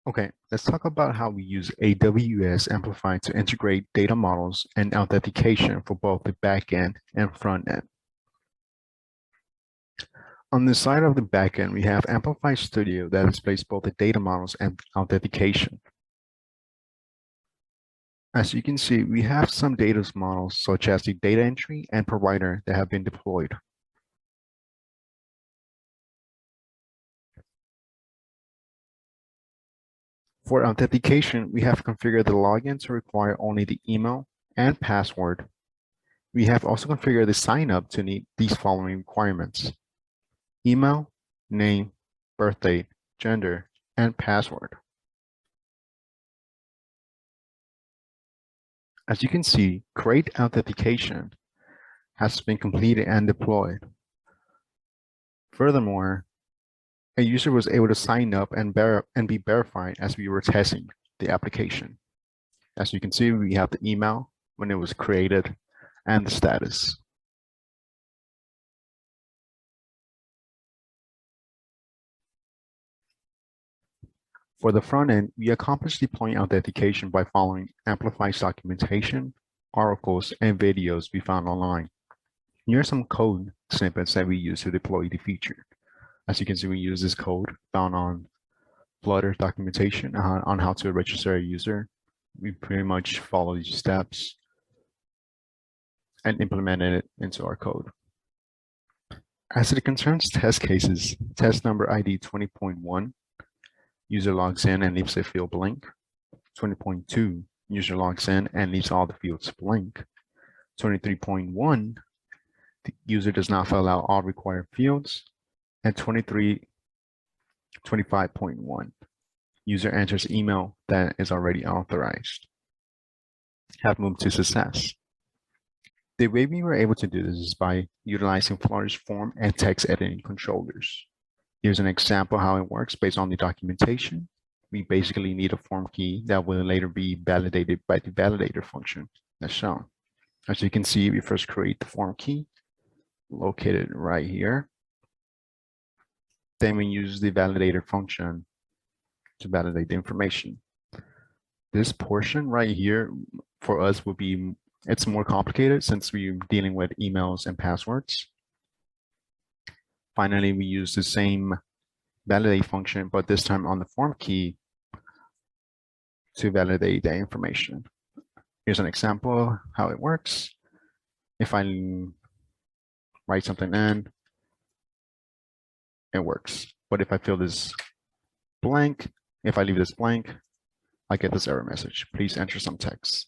Okay, let's talk about how we use AWS Amplify to integrate data models and authentication for both the backend and front end. On the side of the backend, we have Amplify Studio that displays both the data models and authentication. As you can see, we have some data models such as the data entry and provider that have been deployed. For authentication, we have configured the login to require only the email and password. We have also configured the sign up to meet these following requirements: email, name, birthdate, gender, and password. As you can see, Create Authentication has been completed and deployed. Furthermore, a user was able to sign up and be verified as we were testing the application. As you can see, we have the email when it was created and the status. For the front end, we accomplished deploying authentication by following Amplify's documentation, articles, and videos we found online. Here are some code snippets that we use to deploy the feature. As you can see, we use this code found on Flutter's documentation on how to register a user. We pretty much follow these steps and implemented it into our code. As it concerns test cases, test number ID 20.1, user logs in and leaves a field blank. 20.2, user logs in and leaves all the fields blank. 23.1, the user does not fill out all required fields. And 25.1, user enters email that is already authorized. Have moved to success. The way we were able to do this is by utilizing Flutter's form and text editing controllers. Here's an example how it works based on the documentation. We basically need a form key that will later be validated by the validator function as shown. As you can see, we first create the form key, located right here. Then we use the validator function to validate the information. This portion right here for us will be, it's more complicated since we're dealing with emails and passwords. Finally, we use the same validate function, but this time on the form key to validate the information. Here's an example of how it works. If I write something in, it works. But if I fill this blank, if I leave this blank, I get this error message. Please enter some text.